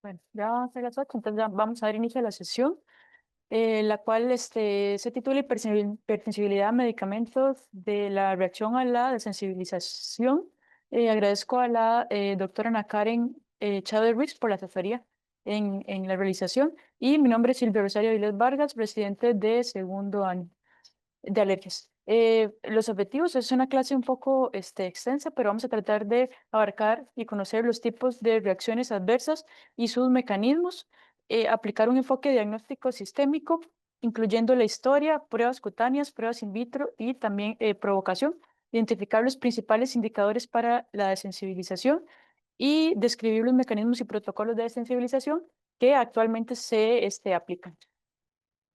Bueno, ya van a ser las 8, entonces ya vamos a dar inicio a la sesión, la cual se titula Hipersensibilidad a medicamentos de la reacción a la desensibilización. Agradezco a la doctora Ana Karen Chávez Ruiz por la asesoría en la realización. Y mi nombre es Silvia Rosario Viles Vargas, presidente de segundo año de alergias. Los objetivos es una clase un poco extensa, pero vamos a tratar de abarcar y conocer los tipos de reacciones adversas y sus mecanismos, aplicar un enfoque diagnóstico sistémico, incluyendo la historia, pruebas cutáneas, pruebas in vitro y también provocación, identificar los principales indicadores para la desensibilización y describir los mecanismos y protocolos de desensibilización que actualmente se aplican.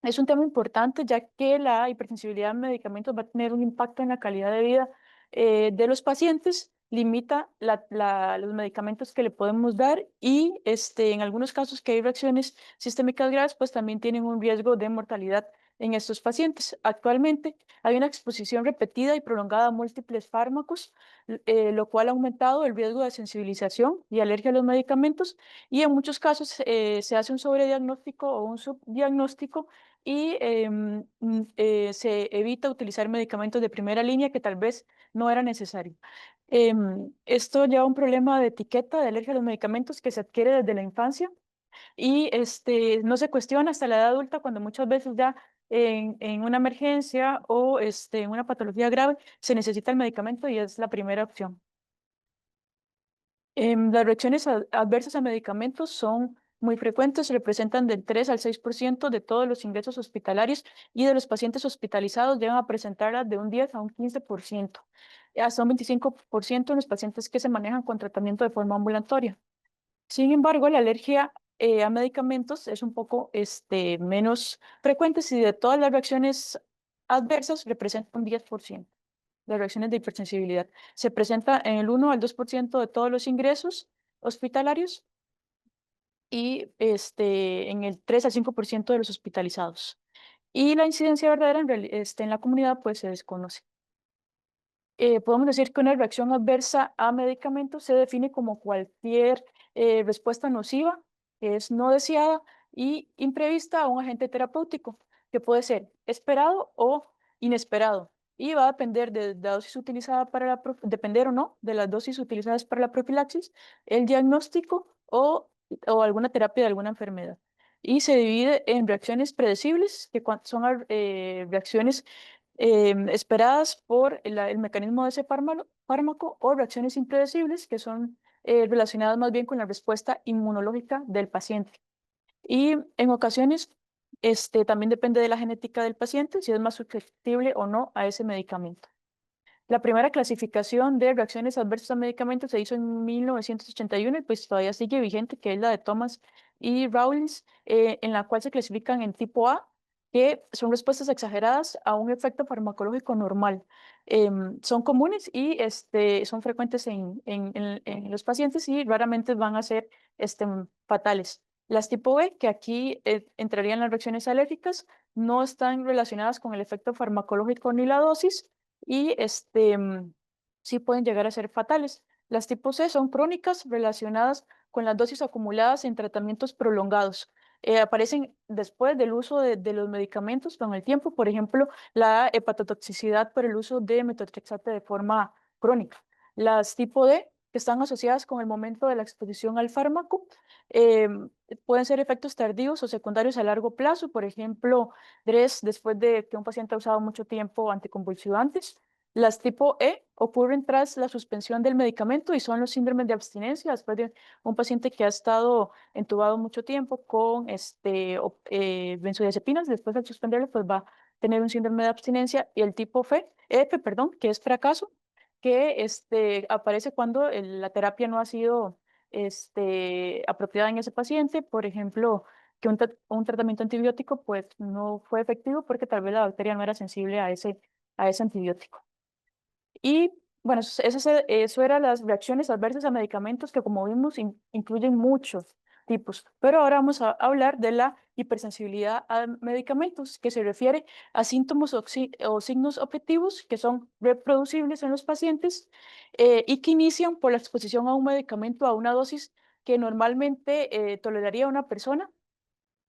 Es un tema importante ya que la hipersensibilidad a medicamentos va a tener un impacto en la calidad de vida de los pacientes, limita los medicamentos que le podemos dar y en algunos casos que hay reacciones sistémicas graves, pues también tienen un riesgo de mortalidad en estos pacientes. Actualmente hay una exposición repetida y prolongada a múltiples fármacos, lo cual ha aumentado el riesgo de sensibilización y alergia a los medicamentos y en muchos casos se hace un sobrediagnóstico o un subdiagnóstico y se evita utilizar medicamentos de primera línea que tal vez no era necesario. Esto lleva a un problema de etiqueta de alergia a los medicamentos que se adquiere desde la infancia y no se cuestiona hasta la edad adulta cuando muchas veces ya en una emergencia o en una patología grave se necesita el medicamento y es la primera opción. Las reacciones adversas a medicamentos son muy frecuentes, representan del 3 al 6% de todos los ingresos hospitalarios y de los pacientes hospitalizados llegan a presentarlas de un 10 a un 15%, hasta un 25% en los pacientes que se manejan con tratamiento de forma ambulatoria. Sin embargo, la alergia a medicamentos es un poco menos frecuente si de todas las reacciones adversas representa un 10%. Las reacciones de hipersensibilidad. Se presenta en el 1 al 2% de todos los ingresos hospitalarios y en el 3 al 5% de los hospitalizados. Y la incidencia verdadera en la comunidad pues se desconoce. Podemos decir que una reacción adversa a medicamentos se define como cualquier respuesta nociva que es no deseada y imprevista a un agente terapéutico, que puede ser esperado o inesperado. Y va a depender de la dosis utilizada para depender o no de las dosis utilizadas para la profilaxis, el diagnóstico o alguna terapia de alguna enfermedad. Y se divide en reacciones predecibles, que son reacciones esperadas por el mecanismo de ese fármaco o reacciones impredecibles que son relacionadas más bien con la respuesta inmunológica del paciente. Y en ocasiones también depende de la genética del paciente si es más susceptible o no a ese medicamento. La primera clasificación de reacciones adversas a medicamentos se hizo en 1981 y pues todavía sigue vigente, que es la de Thomas y Rawlins, en la cual se clasifican en tipo A, que son respuestas exageradas a un efecto farmacológico normal. Son comunes y son frecuentes en los pacientes y raramente van a ser fatales. Las tipo B, que aquí entrarían las reacciones alérgicas, no están relacionadas con el efecto farmacológico ni la dosis y sí pueden llegar a ser fatales. Las tipo C son crónicas relacionadas con las dosis acumuladas en tratamientos prolongados. Aparecen después del uso de los medicamentos con el tiempo, por ejemplo, la hepatotoxicidad por el uso de metotrexate de forma crónica. Las tipo D, que están asociadas con el momento de la exposición al fármaco, pueden ser efectos tardíos o secundarios a largo plazo, por ejemplo, después de que un paciente ha usado mucho tiempo anticonvulsivantes. Las tipo E ocurren tras la suspensión del medicamento y son los síndromes de abstinencia después de un paciente que ha estado entubado mucho tiempo con benzodiazepinas, después de suspenderlo, pues va a tener un síndrome de abstinencia. Y el tipo F, perdón, que es fracaso, que aparece cuando la terapia no ha sido apropiada en ese paciente, por ejemplo, que un tratamiento antibiótico pues no fue efectivo porque tal vez la bacteria no era sensible a ese antibiótico. Y bueno, eso eran las reacciones adversas a medicamentos que como vimos incluyen muchos tipos. Pero ahora vamos a hablar de la hipersensibilidad a medicamentos, que se refiere a síntomas o signos objetivos que son reproducibles en los pacientes y que inician por la exposición a un medicamento a una dosis que normalmente toleraría una persona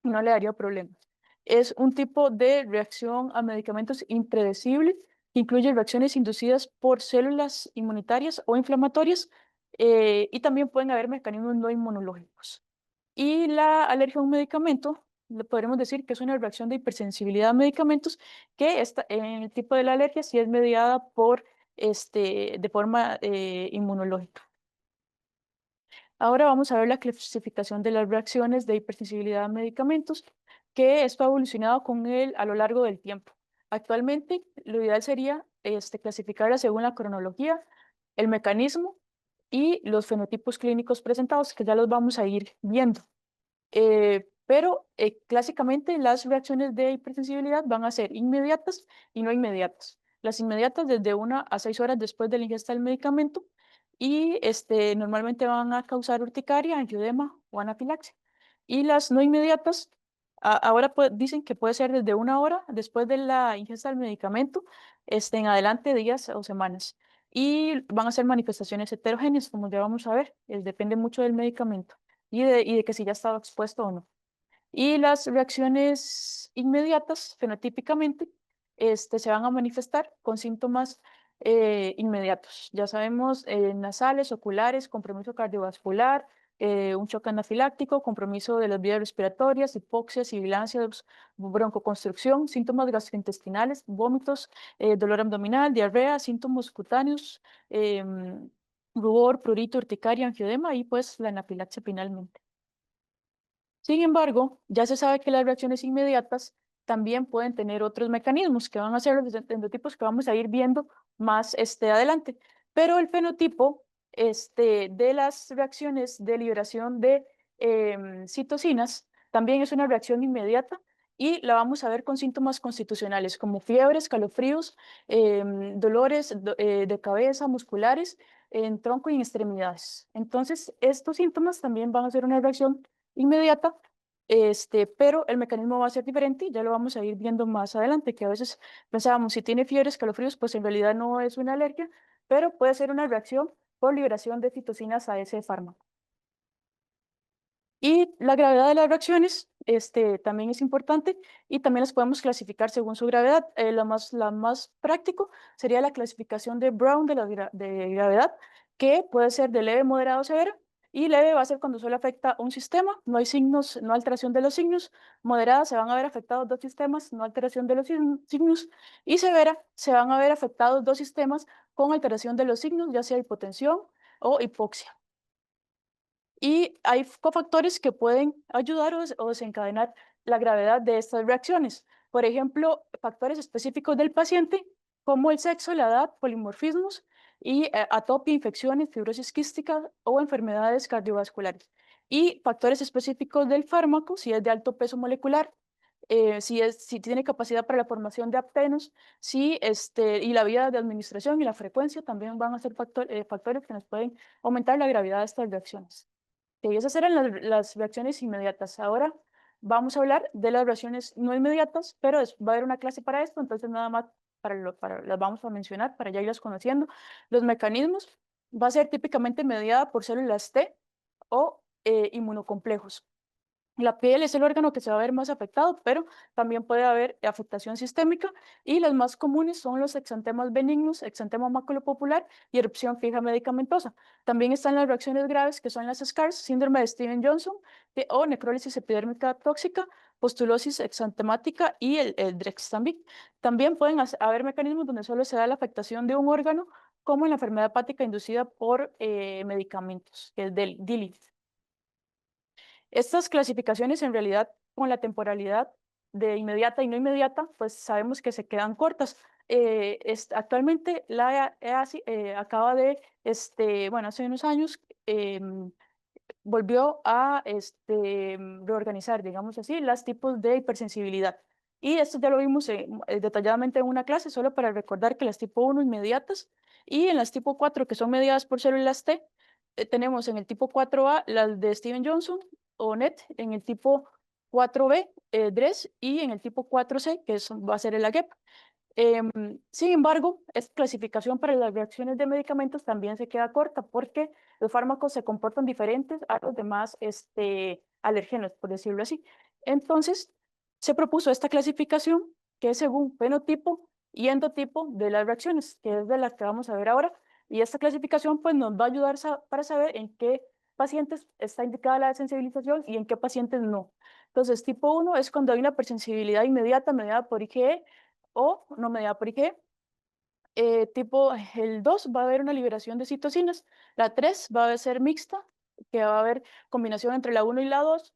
y no le daría problemas. Es un tipo de reacción a medicamentos impredecible que incluye reacciones inducidas por células inmunitarias o inflamatorias y también pueden haber mecanismos no inmunológicos. Y la alergia a un medicamento, le podremos decir que es una reacción de hipersensibilidad a medicamentos que está, en el tipo de la alergia sí es mediada por, de forma inmunológica. Ahora vamos a ver la clasificación de las reacciones de hipersensibilidad a medicamentos, que esto ha evolucionado a lo largo del tiempo. Actualmente, lo ideal sería clasificarla según la cronología, el mecanismo y los fenotipos clínicos presentados, que ya los vamos a ir viendo. Pero clásicamente las reacciones de hipersensibilidad van a ser inmediatas y no inmediatas. Las inmediatas desde 1 a 6 horas después de la ingesta del medicamento y normalmente van a causar urticaria, angioedema o anafilaxia. Y las no inmediatas, ahora dicen que puede ser desde 1 hora después de la ingesta del medicamento, en adelante días o semanas. Y van a ser manifestaciones heterogéneas, como ya vamos a ver, depende mucho del medicamento y de que si ya ha estado expuesto o no. Y las reacciones inmediatas, fenotípicamente, se van a manifestar con síntomas inmediatos. Ya sabemos, nasales, oculares, compromiso cardiovascular, un choque anafiláctico, compromiso de las vías respiratorias, hipoxia, sibilancias, broncoconstricción, síntomas gastrointestinales, vómitos, dolor abdominal, diarrea, síntomas cutáneos, rubor, prurito, urticaria, angioedema y pues la anafilaxia finalmente. Sin embargo, ya se sabe que las reacciones inmediatas también pueden tener otros mecanismos que van a ser los endotipos que vamos a ir viendo más adelante. Pero el fenotipo de las reacciones de liberación de citocinas también es una reacción inmediata y la vamos a ver con síntomas constitucionales como fiebre, escalofríos, dolores de cabeza, musculares, en tronco y en extremidades. Entonces, estos síntomas también van a ser una reacción inmediata, pero el mecanismo va a ser diferente y ya lo vamos a ir viendo más adelante, que a veces pensábamos, si tiene fiebre, escalofríos, pues en realidad no es una alergia, pero puede ser una reacción por liberación de citocinas a ese fármaco. Y la gravedad de las reacciones también es importante y también las podemos clasificar según su gravedad. La más práctico sería la clasificación de Brown de gravedad, que puede ser de leve, moderado o severa. Y leve va a ser cuando solo afecta un sistema, no hay signos, no alteración de los signos. Moderada se van a ver afectados dos sistemas, no alteración de los signos. Y severa se van a ver afectados dos sistemas con alteración de los signos, ya sea hipotensión o hipoxia. Y hay cofactores que pueden ayudar o desencadenar la gravedad de estas reacciones. Por ejemplo, factores específicos del paciente, como el sexo, la edad, polimorfismos y atopia, infecciones, fibrosis quística o enfermedades cardiovasculares. Y factores específicos del fármaco, si es de alto peso molecular, si tiene capacidad para la formación de aptenos, y la vía de administración y la frecuencia también van a ser factores que nos pueden aumentar la gravedad de estas reacciones. Y esas eran las reacciones inmediatas. Ahora vamos a hablar de las reacciones no inmediatas, pero va a haber una clase para esto, entonces nada más las vamos a mencionar para ya irlas conociendo. Los mecanismos va a ser típicamente mediada por células T o inmunocomplejos. La piel es el órgano que se va a ver más afectado, pero también puede haber afectación sistémica y las más comunes son los exantemas benignos, exantema maculopopular y erupción fija medicamentosa. También están las reacciones graves que son las SCARS, síndrome de Steven-Johnson o necrólisis epidérmica tóxica, postulosis exantemática y el DREX también. También pueden haber mecanismos donde solo se da la afectación de un órgano, como en la enfermedad hepática inducida por medicamentos, que es del DILI. Estas clasificaciones en realidad con la temporalidad de inmediata y no inmediata, pues sabemos que se quedan cortas. Actualmente la EASI acaba de, bueno, hace unos años, volvió a reorganizar, digamos así, los tipos de hipersensibilidad. Y esto ya lo vimos detalladamente en una clase, solo para recordar que las tipo 1 inmediatas y en las tipo 4 que son mediadas por células T, tenemos en el tipo 4A las de Steven Johnson o NET, en el tipo 4B, DRES, y en el tipo 4C, va a ser el AGEP. Sin embargo, esta clasificación para las reacciones de medicamentos también se queda corta porque los fármacos se comportan diferentes a los demás alérgenos, por decirlo así. Entonces, se propuso esta clasificación que es según fenotipo y endotipo de las reacciones, que es de la que vamos a ver ahora. Y esta clasificación pues, nos va a ayudar para saber en qué pacientes está indicada la desensibilización y en qué pacientes no. Entonces, tipo 1 es cuando hay una hipersensibilidad inmediata mediada por IgE o no mediada por IgE. Tipo, el 2 va a haber una liberación de citocinas, la 3 va a ser mixta, que va a haber combinación entre la 1 y la 2.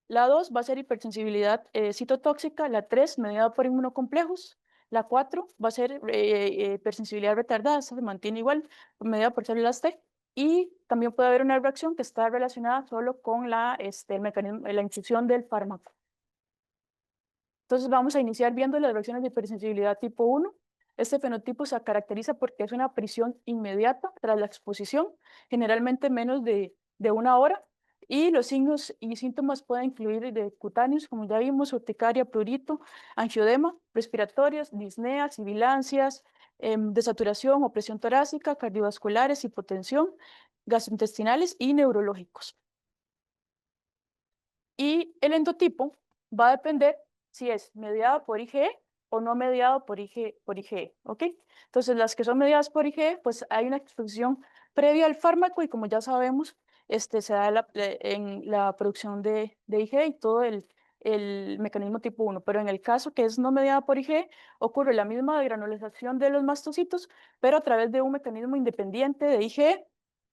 La 2 va a ser hipersensibilidad citotóxica, la 3 mediada por inmunocomplejos, la 4 va a ser hipersensibilidad retardada, esa se mantiene igual, mediada por células T, y también puede haber una reacción que está relacionada solo con el mecanismo, la infusión del fármaco. Entonces vamos a iniciar viendo las reacciones de hipersensibilidad tipo 1. Este fenotipo se caracteriza porque es una prisión inmediata tras la exposición, generalmente menos de una hora, y los signos y síntomas pueden incluir de cutáneos, como ya vimos, urticaria, prurito, angioedema, respiratorias, disnea, sibilancias, desaturación o presión torácica, cardiovasculares, hipotensión, gastrointestinales y neurológicos. Y el endotipo va a depender si es mediada por IgE o no mediado por IgE, ¿ok? Entonces, las que son mediadas por IgE, pues hay una exposición previa al fármaco y como ya sabemos, se da en la producción de IgE y todo el mecanismo tipo 1. Pero en el caso que es no mediada por IgE, ocurre la misma degranulación de los mastocitos, pero a través de un mecanismo independiente de IgE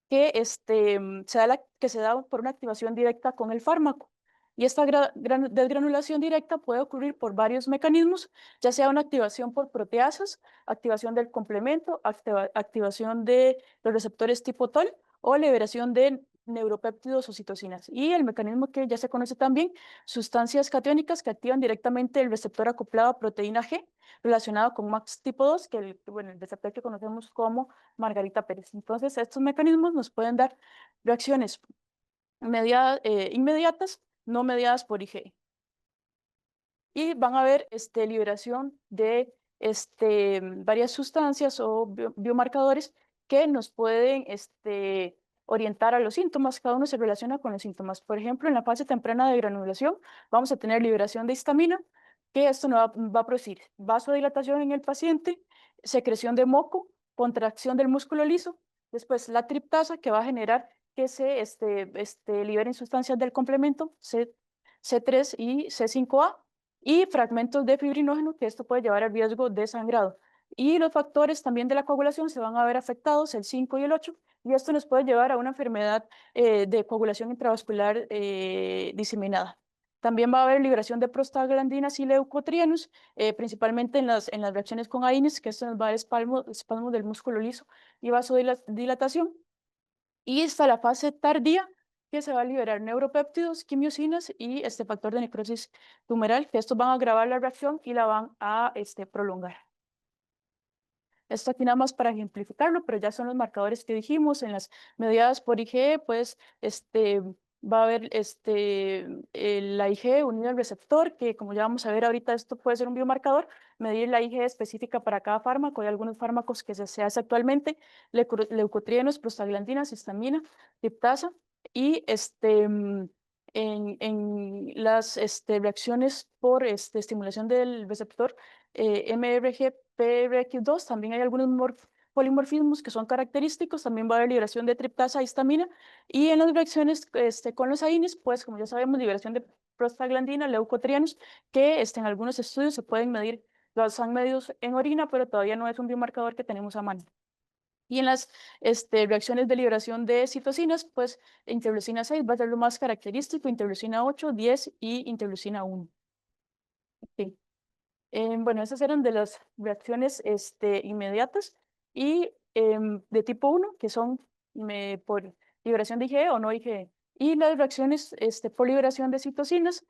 que, que se da por una activación directa con el fármaco. Y esta desgranulación directa puede ocurrir por varios mecanismos, ya sea una activación por proteasas, activación del complemento, activación de los receptores tipo TOL o liberación de neuropéptidos o citocinas. Y el mecanismo que ya se conoce también, sustancias catiónicas que activan directamente el receptor acoplado a proteína G relacionado con MAX tipo 2, que bueno, el receptor que conocemos como Margarita Pérez. Entonces, estos mecanismos nos pueden dar reacciones inmediatas, no mediadas por IgE. Y van a haber liberación de varias sustancias o biomarcadores que nos pueden orientar a los síntomas. Cada uno se relaciona con los síntomas. Por ejemplo, en la fase temprana de granulación vamos a tener liberación de histamina, que esto no va a producir vasodilatación en el paciente, secreción de moco, contracción del músculo liso, después la triptasa que va a generar que se liberen sustancias del complemento C3 y C5A y fragmentos de fibrinógeno, que esto puede llevar al riesgo de sangrado. Y los factores también de la coagulación se van a ver afectados, el 5 y el 8, y esto nos puede llevar a una enfermedad de coagulación intravascular diseminada. También va a haber liberación de prostaglandinas y leucotrienos, principalmente en las reacciones con AINES, que esto nos va a dar espasmo del músculo liso y vasodilatación. Y está la fase tardía, que se va a liberar neuropéptidos, quimiosinas y este factor de necrosis tumoral, que estos van a agravar la reacción y la van a prolongar. Esto aquí nada más para ejemplificarlo, pero ya son los marcadores que dijimos. En las mediadas por IgE, pues va a haber la IgE unida al receptor, que como ya vamos a ver ahorita, esto puede ser un biomarcador, medir la IgE específica para cada fármaco. Hay algunos fármacos que se hace actualmente, leucotrienos, prostaglandinas, histamina, triptasa, y en las reacciones por estimulación del receptor MRG PRX2, también hay algunos polimorfismos que son característicos, también va a haber liberación de triptasa e histamina, y en las reacciones con los AINES, pues como ya sabemos, liberación de prostaglandina, leucotrienos, que en algunos estudios se pueden medir, los han medido en orina, pero todavía no es un biomarcador que tenemos a mano. Y en las reacciones de liberación de citocinas, pues interleucina 6 va a ser lo más característico, interleucina 8, 10 y interleucina 1. Sí. Bueno, esas eran de las reacciones inmediatas y de tipo 1, que son por liberación de IgE o no IgE. Y las reacciones por liberación de citocinas,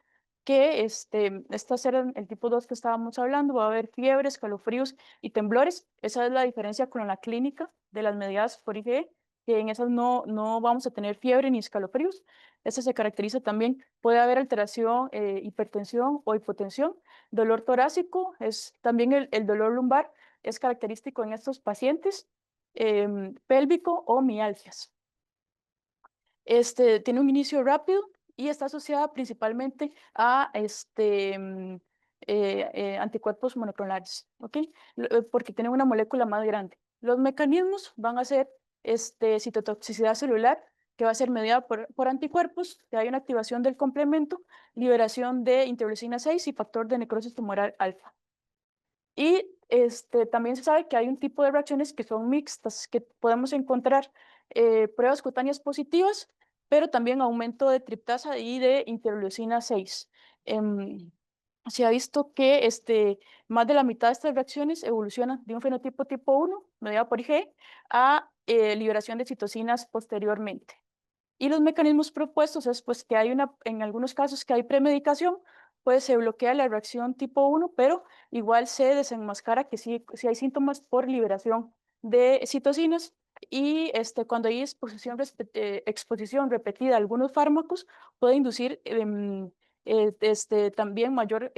que estas eran el tipo 2 que estábamos hablando, va a haber fiebres, calofríos y temblores. Esa es la diferencia con la clínica de las mediadas por IgE. que en esas no vamos a tener fiebre ni escalofríos. Esta se caracteriza también, puede haber alteración, hipertensión o hipotensión. Dolor torácico es también el dolor lumbar, es característico en estos pacientes, pélvico o mialgias. Tiene un inicio rápido y está asociada principalmente a anticuerpos monoclonales, ¿ok? Porque tiene una molécula más grande. Los mecanismos van a ser citotoxicidad celular, que va a ser mediada por anticuerpos, que hay una activación del complemento, liberación de interleucina 6 y factor de necrosis tumoral alfa. Y también se sabe que hay un tipo de reacciones que son mixtas, que podemos encontrar pruebas cutáneas positivas, pero también aumento de triptasa y de interleucina 6. Se ha visto que más de la mitad de estas reacciones evolucionan de un fenotipo tipo 1, mediado por IgE, a liberación de citocinas posteriormente. Y los mecanismos propuestos es pues que en algunos casos que hay premedicación, pues se bloquea la reacción tipo 1, pero igual se desenmascara que sí hay síntomas por liberación de citocinas. Y cuando hay exposición repetida a algunos fármacos, puede inducir también mayor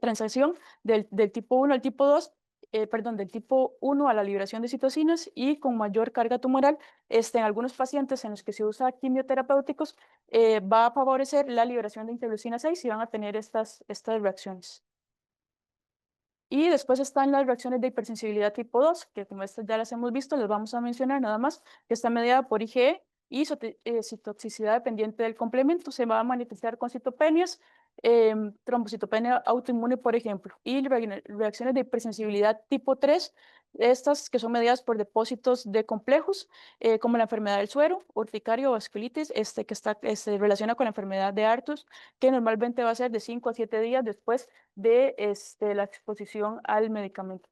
transacción del tipo 1 al tipo 2, perdón, del tipo 1 a la liberación de citocinas y con mayor carga tumoral. En algunos pacientes en los que se usa quimioterapéuticos, va a favorecer la liberación de interleucina 6 y van a tener estas reacciones. Y después están las reacciones de hipersensibilidad tipo 2, que como estas ya las hemos visto, les vamos a mencionar nada más, que está mediada por IgE y citotoxicidad dependiente del complemento. Se va a manifestar con citopenias, trombocitopenia autoinmune, por ejemplo, y reacciones de hipersensibilidad tipo 3, estas que son mediadas por depósitos de complejos, como la enfermedad del suero, urticaria o vasculitis, que está relaciona con la enfermedad de Artus, que normalmente va a ser de 5 a 7 días después de la exposición al medicamento.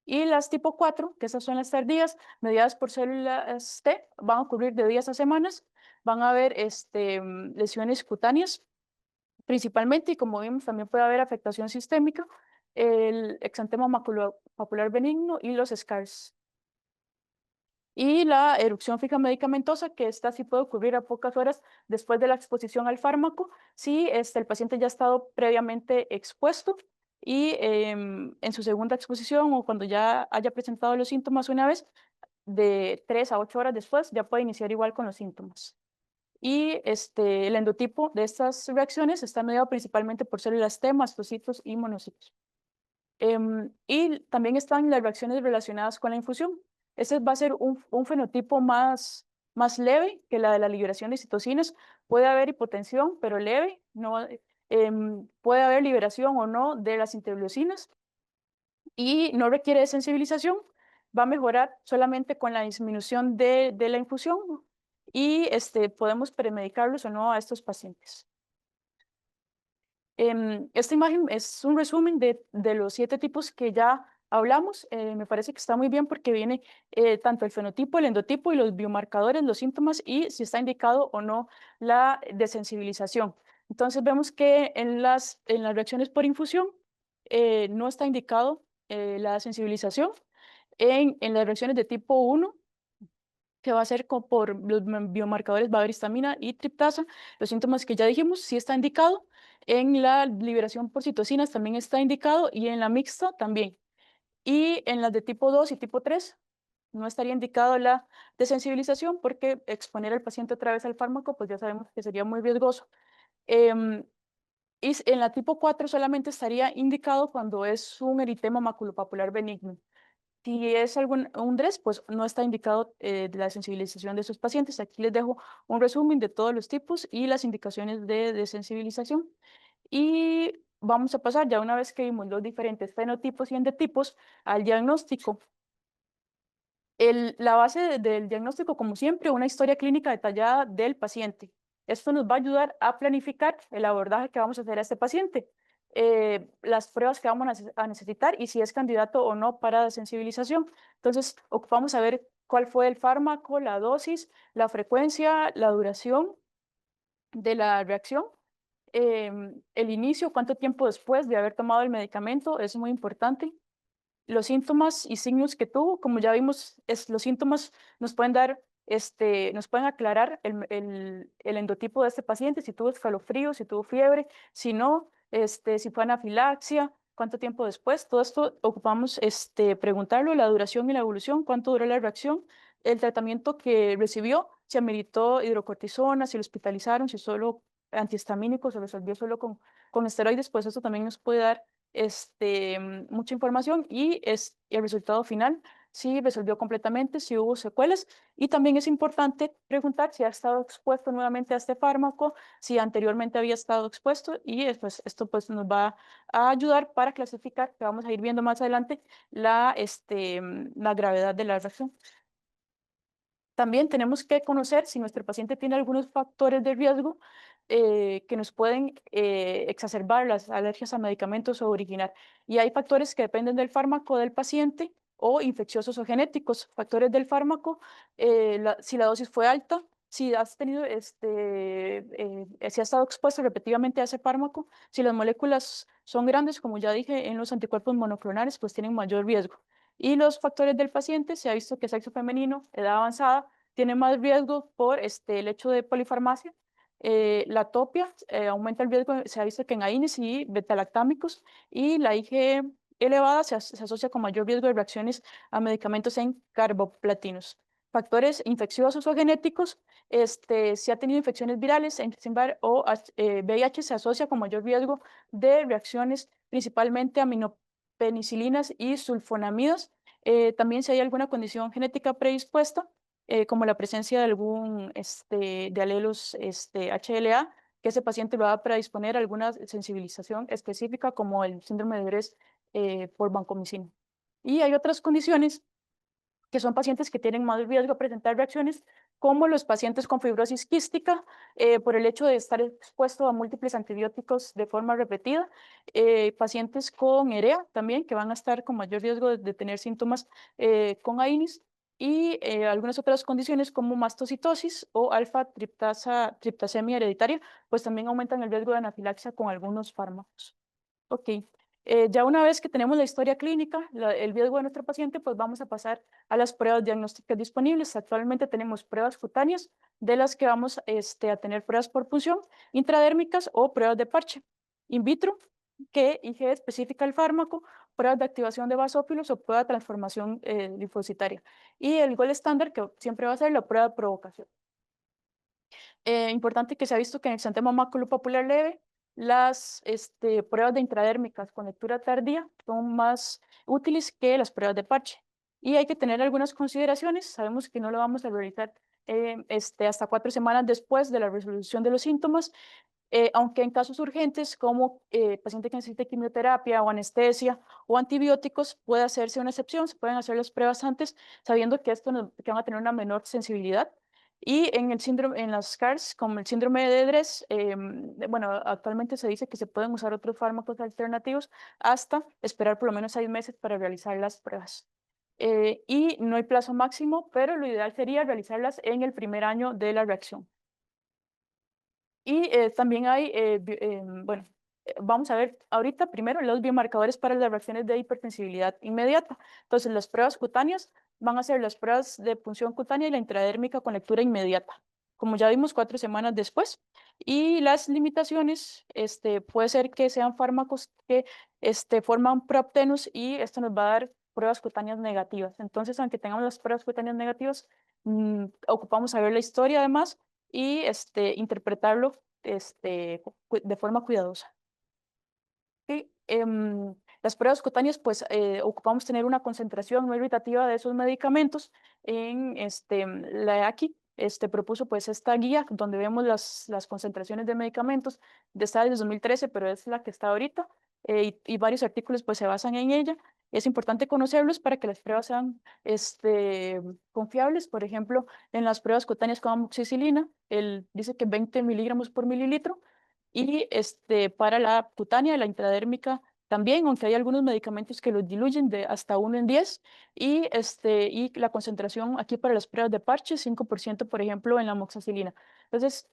Y las tipo 4, que esas son las tardías, mediadas por células T, van a ocurrir de días a semanas, van a haber lesiones cutáneas principalmente, y como vimos, también puede haber afectación sistémica, el exantema maculopapular benigno y los SCARs. Y la erupción fija medicamentosa, que esta sí puede ocurrir a pocas horas después de la exposición al fármaco, si el paciente ya ha estado previamente expuesto y en su segunda exposición o cuando ya haya presentado los síntomas una vez, de 3 a 8 horas después, ya puede iniciar igual con los síntomas. Y el endotipo de estas reacciones está mediado principalmente por células T, mastocitos y monocitos. Y también están las reacciones relacionadas con la infusión. Ese va a ser un fenotipo más leve que la de la liberación de citocinas. Puede haber hipotensión, pero leve. No, puede haber liberación o no de las interleucinas y no requiere de sensibilización. Va a mejorar solamente con la disminución de la infusión y podemos premedicarlos o no a estos pacientes. Esta imagen es un resumen de los 7 tipos que ya hablamos. Me parece que está muy bien porque viene tanto el fenotipo, el endotipo y los biomarcadores, los síntomas y si está indicado o no la desensibilización. Entonces vemos que en las reacciones por infusión no está indicado la sensibilización. En las reacciones de tipo 1, que va a ser por los biomarcadores, va a haber histamina y triptasa, los síntomas que ya dijimos, sí está indicado. En la liberación por citocinas también está indicado y en la mixta también. Y en las de tipo 2 y tipo 3 no estaría indicado la desensibilización porque exponer al paciente otra vez al fármaco, pues ya sabemos que sería muy riesgoso. Em, y en la tipo 4 solamente estaría indicado cuando es un eritema maculopapular benigno. Si es un DRES, pues no está indicado de la sensibilización de esos pacientes. Aquí les dejo un resumen de todos los tipos y las indicaciones de sensibilización. Y vamos a pasar, ya una vez que vimos los diferentes fenotipos y endotipos, al diagnóstico. La base del diagnóstico, como siempre, una historia clínica detallada del paciente. Esto nos va a ayudar a planificar el abordaje que vamos a hacer a este paciente, las pruebas que vamos a necesitar y si es candidato o no para sensibilización. Entonces, ocupamos saber cuál fue el fármaco, la dosis, la frecuencia, la duración de la reacción, el inicio, cuánto tiempo después de haber tomado el medicamento, es muy importante. los síntomas y signos que tuvo. Como ya vimos, los síntomas nos pueden dar, nos pueden aclarar el endotipo de este paciente, si tuvo escalofrío, si tuvo fiebre, si no, si fue anafilaxia, cuánto tiempo después. Todo esto ocupamos preguntarlo, la duración y la evolución, cuánto duró la reacción, el tratamiento que recibió, si ameritó hidrocortisona, si lo hospitalizaron, si solo antihistamínicos, se resolvió solo con esteroides, pues eso también nos puede dar mucha información y el resultado final, si resolvió completamente, si hubo secuelas. Y también es importante preguntar si ha estado expuesto nuevamente a este fármaco, si anteriormente había estado expuesto y pues, esto pues nos va a ayudar para clasificar, que vamos a ir viendo más adelante, la gravedad de la reacción. También tenemos que conocer si nuestro paciente tiene algunos factores de riesgo que nos pueden exacerbar las alergias a medicamentos o originar. Y hay factores que dependen del fármaco del paciente o infecciosos o genéticos. Factores del fármaco, si la dosis fue alta, si has tenido, si has estado expuesto repetitivamente a ese fármaco, si las moléculas son grandes, como ya dije, en los anticuerpos monoclonales, pues tienen mayor riesgo. Y los factores del paciente, se ha visto que sexo femenino, edad avanzada, tiene más riesgo por el hecho de polifarmacia. La atopia aumenta el riesgo, se ha visto que en AINES y betalactámicos, y la IgE elevada se asocia con mayor riesgo de reacciones a medicamentos en carboplatinos. Factores infecciosos o genéticos, si ha tenido infecciones virales, Epstein-Barr o VIH, se asocia con mayor riesgo de reacciones principalmente aminopenicilinas y sulfonamidas. También si hay alguna condición genética predispuesta, como la presencia de algún de alelos HLA, que ese paciente lo va a predisponer a alguna sensibilización específica, como el síndrome de Gress por vancomicina. Y hay otras condiciones que son pacientes que tienen más riesgo a presentar reacciones, como los pacientes con fibrosis quística, por el hecho de estar expuesto a múltiples antibióticos de forma repetida, pacientes con EREA también, que van a estar con mayor riesgo de tener síntomas con AINIS, y algunas otras condiciones como mastocitosis o triptasemia hereditaria, pues también aumentan el riesgo de anafilaxia con algunos fármacos. Ok. Ya una vez que tenemos la historia clínica, el riesgo de nuestro paciente, pues vamos a pasar a las pruebas diagnósticas disponibles. Actualmente tenemos pruebas cutáneas, de las que vamos a tener pruebas por punción, intradérmicas o pruebas de parche. In vitro, que IgE especifica el fármaco, pruebas de activación de basófilos o prueba de transformación linfocitaria. Y el gol estándar, que siempre va a ser la prueba de provocación. Importante que se ha visto que en el exantema maculopapular leve, las pruebas de intradérmicas con lectura tardía son más útiles que las pruebas de parche. Y hay que tener algunas consideraciones. Sabemos que no lo vamos a realizar hasta 4 semanas después de la resolución de los síntomas, aunque en casos urgentes como paciente que necesite quimioterapia o anestesia o antibióticos puede hacerse una excepción, se pueden hacer las pruebas antes sabiendo que, que van a tener una menor sensibilidad. Y en el síndrome, en las CARS, como el síndrome de Dres, bueno, actualmente se dice que se pueden usar otros fármacos alternativos hasta esperar por lo menos 6 meses para realizar las pruebas. Y no hay plazo máximo, pero lo ideal sería realizarlas en el primer año de la reacción. Y también hay, bueno, vamos a ver ahorita primero los biomarcadores para las reacciones de hipersensibilidad inmediata. Entonces, las pruebas cutáneas van a ser las pruebas de punción cutánea y la intradérmica con lectura inmediata, como ya vimos 4 semanas después. Y las limitaciones, puede ser que sean fármacos que forman proaptenos y esto nos va a dar pruebas cutáneas negativas. Entonces, aunque tengamos las pruebas cutáneas negativas, ocupamos saber la historia además y interpretarlo de forma cuidadosa. ¿Sí? Las pruebas cutáneas, pues ocupamos tener una concentración no irritativa de esos medicamentos. La EACI propuso pues esta guía donde vemos las concentraciones de medicamentos de esta desde 2013, pero es la que está ahorita, y varios artículos pues se basan en ella. Es importante conocerlos para que las pruebas sean confiables. Por ejemplo, en las pruebas cutáneas con amoxicilina, él dice que 20 miligramos por mililitro, y para la cutánea, la intradérmica también, aunque hay algunos medicamentos que los diluyen de hasta 1 en 10, y la concentración aquí para las pruebas de parche, 5%, por ejemplo, en la amoxicilina. Entonces,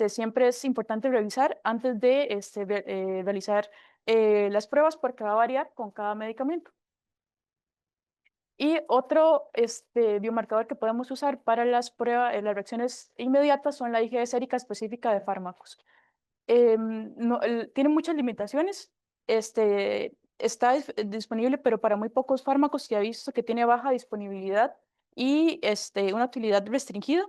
siempre es importante revisar antes de realizar las pruebas porque va a variar con cada medicamento. Y otro biomarcador que podemos usar para las pruebas, las reacciones inmediatas son la IgE sérica específica de fármacos. Tiene muchas limitaciones. Está disponible, pero para muy pocos fármacos. Se ha visto que tiene baja disponibilidad y una utilidad restringida.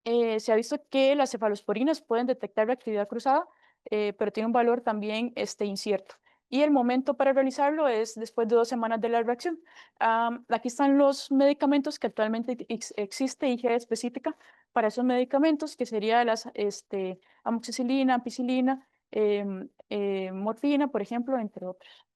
Se ha visto que las cefalosporinas pueden detectar reactividad cruzada, pero tiene un valor también incierto. Y el momento para realizarlo es después de 2 semanas de la reacción. Aquí están los medicamentos que actualmente existe IgE específica para esos medicamentos, que sería las amoxicilina, ampicilina, morfina, por ejemplo, entre otros.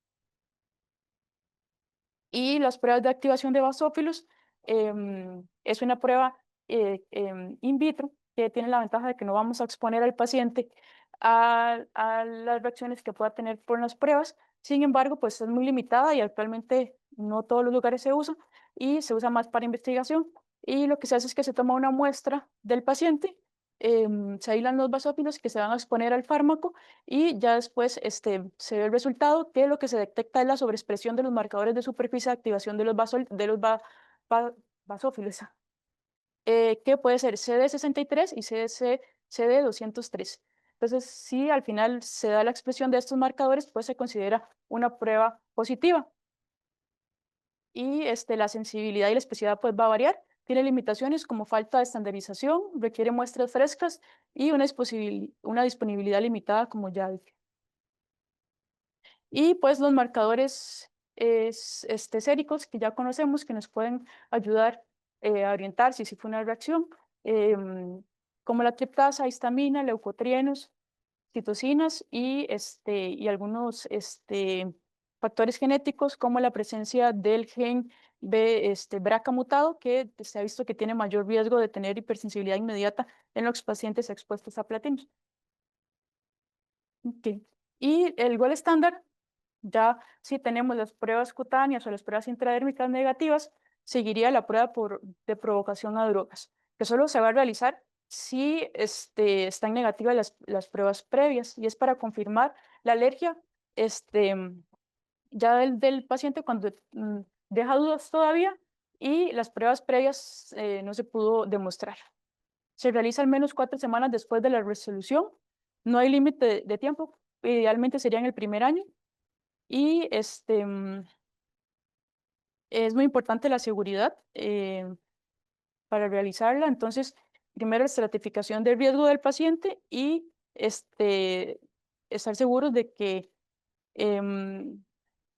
Y las pruebas de activación de basófilos es una prueba in vitro que tiene la ventaja de que no vamos a exponer al paciente a las reacciones que pueda tener por las pruebas. Sin embargo, pues es muy limitada y actualmente no todos los lugares se usa y se usa más para investigación. Y lo que se hace es que se toma una muestra del paciente, se aíslan los basófilos que se van a exponer al fármaco y ya después se ve el resultado, que lo que se detecta es la sobreexpresión de los marcadores de superficie de activación de los, basófilos, que puede ser CD63 y CD203. Entonces, si al final se da la expresión de estos marcadores, pues se considera una prueba positiva. Y la sensibilidad y la especificidad pues va a variar. Tiene limitaciones como falta de estandarización, requiere muestras frescas y una disponibilidad limitada, como ya dije. Y pues los marcadores séricos que ya conocemos, que nos pueden ayudar a orientar si fue una reacción, como la triptasa, histamina, leucotrienos, citocinas y algunos factores genéticos como la presencia del gen BRCA mutado, que se ha visto que tiene mayor riesgo de tener hipersensibilidad inmediata en los pacientes expuestos a platinos. Okay. Y el gol estándar, ya si tenemos las pruebas cutáneas o las pruebas intradérmicas negativas, seguiría la prueba de provocación a drogas, que solo se va a realizar si están negativas las pruebas previas, y es para confirmar la alergia ya del paciente cuando deja dudas todavía y las pruebas previas no se pudo demostrar. Se realiza al menos 4 semanas después de la resolución. No hay límite de tiempo, idealmente sería en el primer año. Y es muy importante la seguridad para realizarla. Entonces, primero, estratificación del riesgo del paciente y estar seguros em,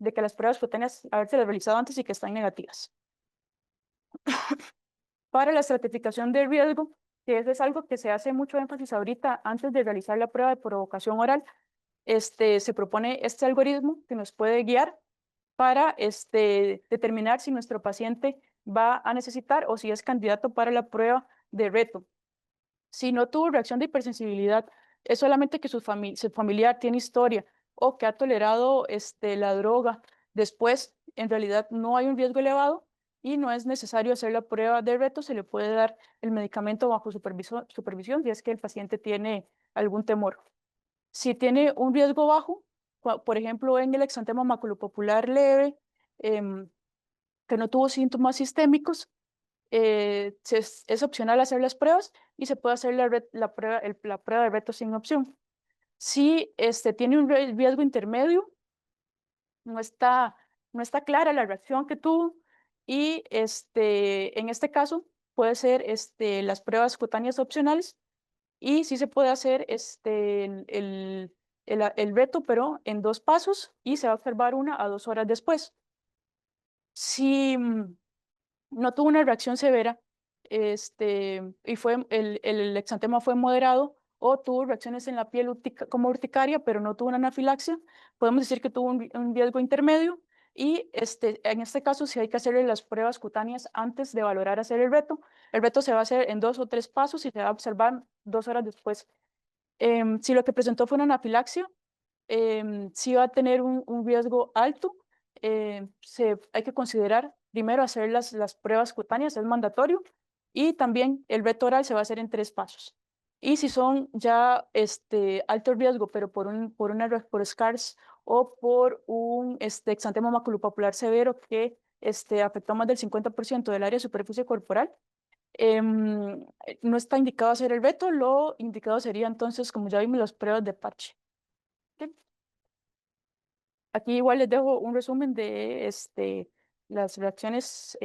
de que las pruebas cutáneas haberse realizado antes y que están negativas. Para la estratificación del riesgo, que eso es algo que se hace mucho énfasis ahorita antes de realizar la prueba de provocación oral, se propone este algoritmo que nos puede guiar para determinar si nuestro paciente va a necesitar o si es candidato para la prueba de reto. Si no tuvo reacción de hipersensibilidad, es solamente que su familiar tiene historia o que ha tolerado la droga. Después, en realidad, no hay un riesgo elevado y no es necesario hacer la prueba de reto. Se le puede dar el medicamento bajo supervisión si es que el paciente tiene algún temor. Si tiene un riesgo bajo, por ejemplo, en el exantema maculopapular leve, que no tuvo síntomas sistémicos, es opcional hacer las pruebas y se puede hacer la prueba de reto sin opción. Si tiene un riesgo intermedio, no está, no está clara la reacción que tuvo y en este caso puede ser las pruebas cutáneas opcionales y sí se puede hacer el reto, pero en 2 pasos y se va a observar 1 a 2 horas después. Si no tuvo una reacción severa y el exantema fue moderado o tuvo reacciones en la piel como urticaria, pero no tuvo una anafilaxia, podemos decir que tuvo un riesgo intermedio y en este caso sí hay que hacerle las pruebas cutáneas antes de valorar hacer el reto. El reto se va a hacer en 2 o 3 pasos y se va a observar 2 horas después. Si lo que presentó fue una anafilaxia, sí va a tener un riesgo alto. Hay que considerar primero hacer las pruebas cutáneas, es mandatorio, y también el reto oral se va a hacer en 3 pasos. Y si son ya alto riesgo, pero por SCARS o por un exantema maculopapular severo que afectó más del 50% del área de superficie corporal. No está indicado hacer el veto, lo indicado sería entonces, como ya vimos, las pruebas de parche. ¿Ok? Aquí igual les dejo un resumen de las reacciones,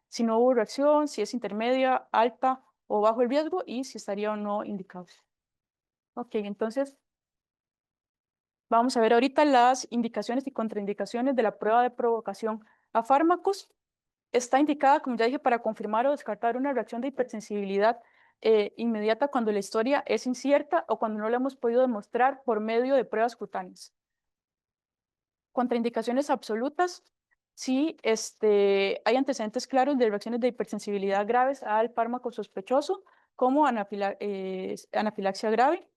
si no hubo reacción, si es intermedia, alta o bajo el riesgo y si estaría o no indicados. Ok, entonces vamos a ver ahorita las indicaciones y contraindicaciones de la prueba de provocación a fármacos. Está indicada, como ya dije, para confirmar o descartar una reacción de hipersensibilidad inmediata cuando la historia es incierta o cuando no la hemos podido demostrar por medio de pruebas cutáneas. Contraindicaciones absolutas, si hay antecedentes claros de reacciones de hipersensibilidad graves al fármaco sospechoso, como anafilaxia grave.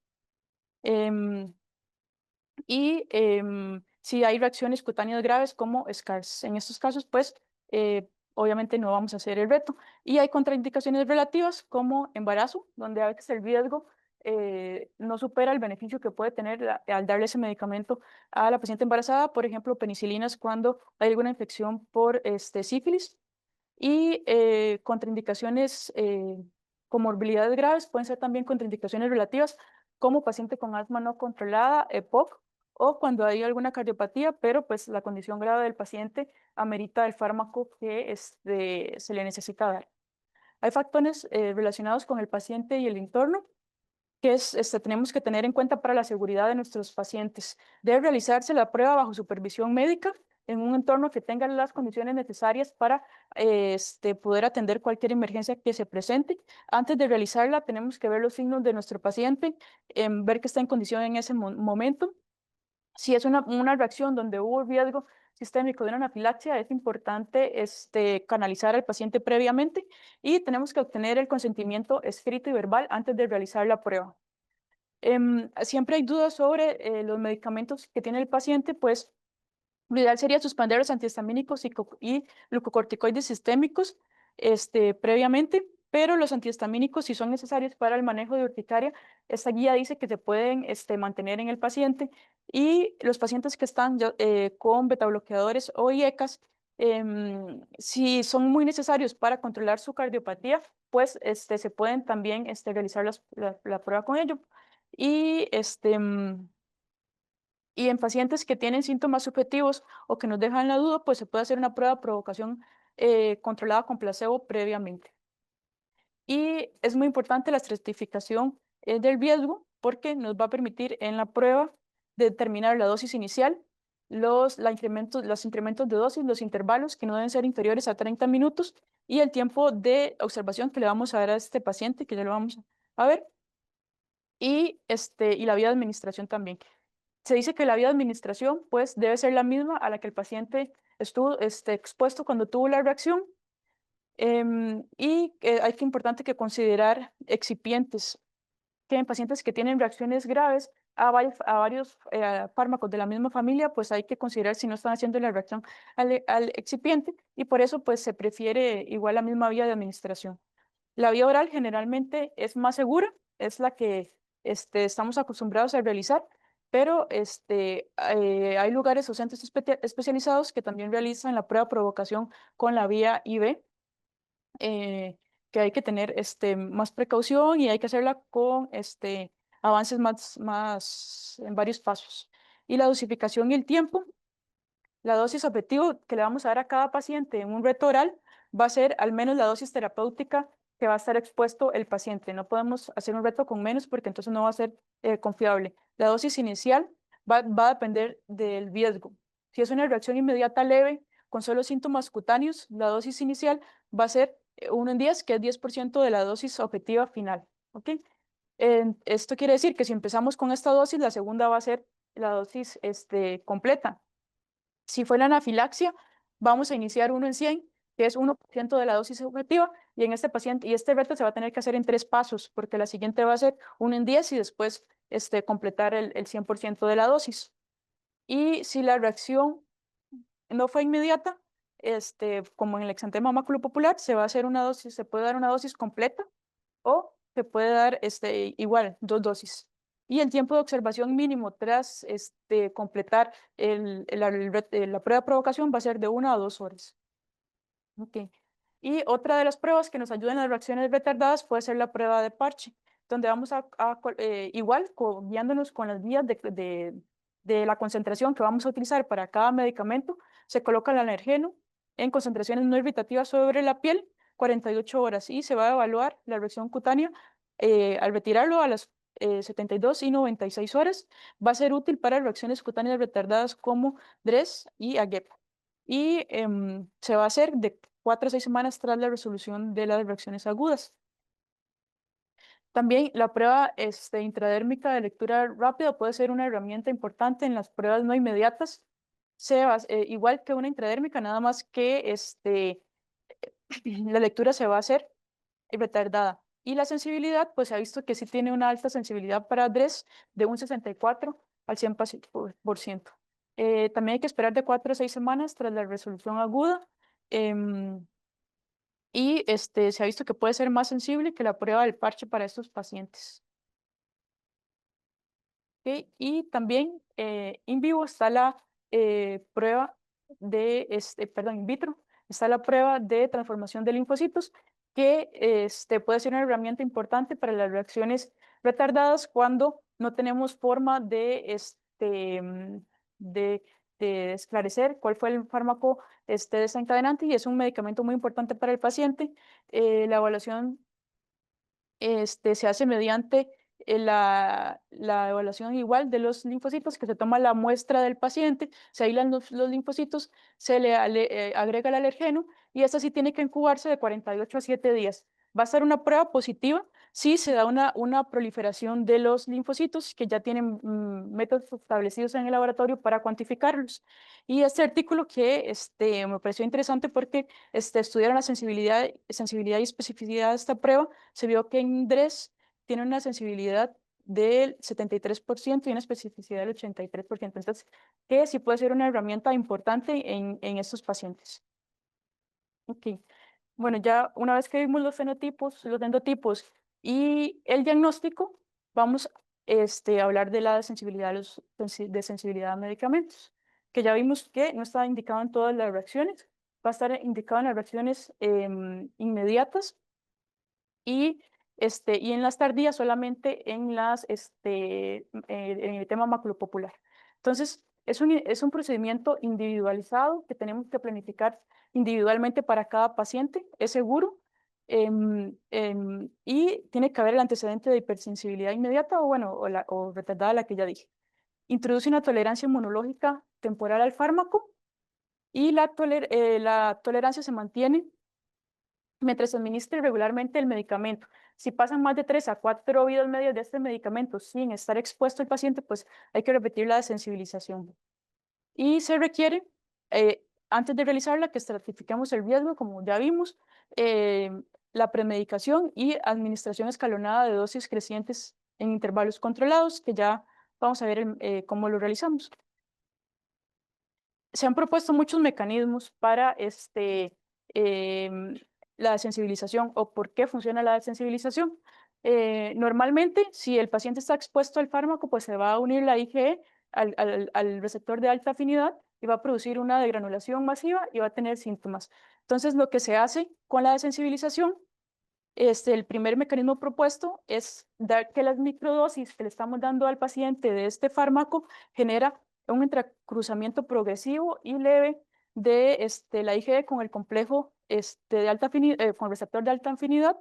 Si hay reacciones cutáneas graves como SCARS. En estos casos, pues, obviamente no vamos a hacer el reto. Y hay contraindicaciones relativas como embarazo, donde a veces el riesgo no supera el beneficio que puede tener al darle ese medicamento a la paciente embarazada. Por ejemplo, penicilinas cuando hay alguna infección por sífilis. Y contraindicaciones, comorbilidades graves pueden ser también contraindicaciones relativas como paciente con asma no controlada, EPOC, o cuando hay alguna cardiopatía, pero pues la condición grave del paciente amerita el fármaco que se le necesita dar. Hay factores relacionados con el paciente y el entorno que tenemos que tener en cuenta para la seguridad de nuestros pacientes. Debe realizarse la prueba bajo supervisión médica en un entorno que tenga las condiciones necesarias para poder atender cualquier emergencia que se presente. Antes de realizarla, tenemos que ver los signos de nuestro paciente, ver que está en condición en ese momento. Si es una reacción donde hubo riesgo sistémico de una anafilaxia, es importante canalizar al paciente previamente y tenemos que obtener el consentimiento escrito y verbal antes de realizar la prueba. Siempre hay dudas sobre los medicamentos que tiene el paciente, pues lo ideal sería suspender los antihistamínicos y glucocorticoides sistémicos previamente, pero los antihistamínicos, si son necesarios para el manejo de urticaria, esta guía dice que se pueden mantener en el paciente y los pacientes que están con betabloqueadores o IECAS, si son muy necesarios para controlar su cardiopatía, pues se pueden también realizar la prueba con ello. Y y en pacientes que tienen síntomas subjetivos o que nos dejan la duda, pues se puede hacer una prueba de provocación controlada con placebo previamente. Y es muy importante la estratificación del riesgo porque nos va a permitir en la prueba determinar la dosis inicial, los incrementos de dosis, los intervalos que no deben ser inferiores a 30 minutos y el tiempo de observación que le vamos a dar a este paciente, que ya lo vamos a ver, y la vía de administración también. Se dice que la vía de administración pues, debe ser la misma a la que el paciente estuvo expuesto cuando tuvo la reacción. Hay que importante que considerar excipientes, que en pacientes que tienen reacciones graves a varios fármacos de la misma familia, pues hay que considerar si no están haciendo la reacción al excipiente y por eso pues se prefiere igual la misma vía de administración. La vía oral generalmente es más segura, es la que estamos acostumbrados a realizar, pero hay lugares o centros especializados que también realizan la prueba de provocación con la vía IV, eh, que hay que tener más precaución y hay que hacerla con avances más en varios pasos. Y la dosificación y el tiempo. La dosis objetivo que le vamos a dar a cada paciente en un reto oral va a ser al menos la dosis terapéutica que va a estar expuesto el paciente. No podemos hacer un reto con menos porque entonces no va a ser confiable. La dosis inicial va a depender del riesgo. Si es una reacción inmediata leve con solo síntomas cutáneos, la dosis inicial va a ser 1 en 10, que es 10% de la dosis objetiva final. ¿Ok? Esto quiere decir que si empezamos con esta dosis, la segunda va a ser la dosis completa. Si fue la anafilaxia, vamos a iniciar 1 en 100, que es 1% de la dosis objetiva, y en este paciente, y este reto se va a tener que hacer en 3 pasos, porque la siguiente va a ser 1 en 10 y después completar el 100% de la dosis. Y si la reacción no fue inmediata, como en el exantema maculopopular, se va a hacer una dosis, se puede dar una dosis completa o se puede dar igual 2 dosis. y el tiempo de observación mínimo tras completar la prueba de provocación va a ser de 1 a 2 horas. Ok. Y otra de las pruebas que nos ayudan en las reacciones retardadas puede ser la prueba de parche, donde vamos igual guiándonos con las guías de la concentración que vamos a utilizar para cada medicamento, se coloca el alergeno en concentraciones no irritativas sobre la piel 48 horas y se va a evaluar la reacción cutánea al retirarlo a las 72 y 96 horas. Va a ser útil para reacciones cutáneas retardadas como DRESS y AGEP y se va a hacer de 4 a 6 semanas tras la resolución de las reacciones agudas. También la prueba intradérmica de lectura rápida puede ser una herramienta importante en las pruebas no inmediatas, igual que una intradérmica, nada más que la lectura se va a hacer retardada. Y la sensibilidad, pues se ha visto que sí tiene una alta sensibilidad para DRESS de un 64 al 100%. También hay que esperar de 4 a 6 semanas tras la resolución aguda. em, y se ha visto que puede ser más sensible que la prueba del parche para estos pacientes. ¿Ok? Y también in vivo está la prueba in vitro, está la prueba de transformación de linfocitos, que puede ser una herramienta importante para las reacciones retardadas cuando no tenemos forma de, de esclarecer cuál fue el fármaco desencadenante y es un medicamento muy importante para el paciente. La evaluación se hace mediante la evaluación igual de los linfocitos, que se toma la muestra del paciente, se aíslan los linfocitos, se le agrega el alergeno y esta sí tiene que incubarse de 48 a 7 días. Va a ser una prueba positiva si se da una proliferación de los linfocitos que ya tienen métodos establecidos en el laboratorio para cuantificarlos. Y este artículo que me pareció interesante porque estudiaron la sensibilidad y especificidad de esta prueba, se vio que en DRESS tiene una sensibilidad del 73% y una especificidad del 83%. Entonces, que sí puede ser una herramienta importante en estos pacientes. Ok. Bueno, ya una vez que vimos los fenotipos, los endotipos y el diagnóstico, vamos a hablar de la sensibilidad de sensibilidad a medicamentos, que ya vimos que no está indicado en todas las reacciones, va a estar indicado en las reacciones inmediatas y, y en las tardías solamente en el tema maculopopular. Entonces, es un procedimiento individualizado que tenemos que planificar individualmente para cada paciente, es seguro y tiene que haber el antecedente de hipersensibilidad inmediata o, bueno, o retardada, la que ya dije. Introduce una tolerancia inmunológica temporal al fármaco y la tolerancia se mantiene mientras se administre regularmente el medicamento. Si pasan más de 3 a 4 vidas medias de este medicamento sin estar expuesto el paciente, pues hay que repetir la desensibilización. Y se requiere, antes de realizarla, que estratifiquemos el riesgo, como ya vimos, eh, la premedicación y administración escalonada de dosis crecientes en intervalos controlados, que ya vamos a ver cómo lo realizamos. Se han propuesto muchos mecanismos para em, la sensibilización o por qué funciona la sensibilización. Normalmente, si el paciente está expuesto al fármaco, pues se va a unir la IgE al receptor de alta afinidad y va a producir una degranulación masiva y va a tener síntomas. Entonces, lo que se hace con la desensibilización, el primer mecanismo propuesto es dar que las microdosis que le estamos dando al paciente de este fármaco genera un entrecruzamiento progresivo y leve de la IgE con el complejo de alta afinidad, con receptor de alta afinidad,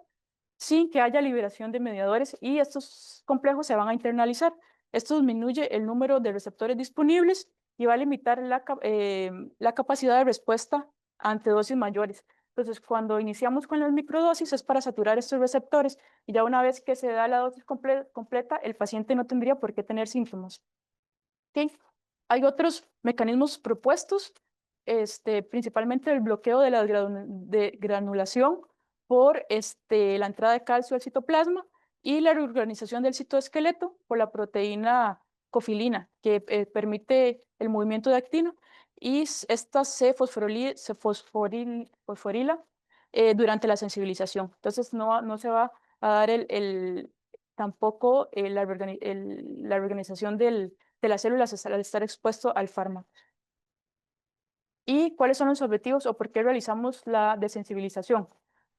sin que haya liberación de mediadores y estos complejos se van a internalizar. Esto disminuye el número de receptores disponibles y va a limitar la capacidad de respuesta ante dosis mayores. Entonces, cuando iniciamos con las microdosis es para saturar estos receptores y ya una vez que se da la dosis completa, el paciente no tendría por qué tener síntomas. ¿Okay? Hay otros mecanismos propuestos, principalmente el bloqueo de la granulación por la entrada de calcio al citoplasma y la reorganización del citoesqueleto por la proteína cofilina, que permite el movimiento de actina y esta fosforila durante la sensibilización. Entonces, no se va a dar tampoco la reorganización de las células al estar expuesto al fármaco. ¿Y cuáles son los objetivos o por qué realizamos la desensibilización?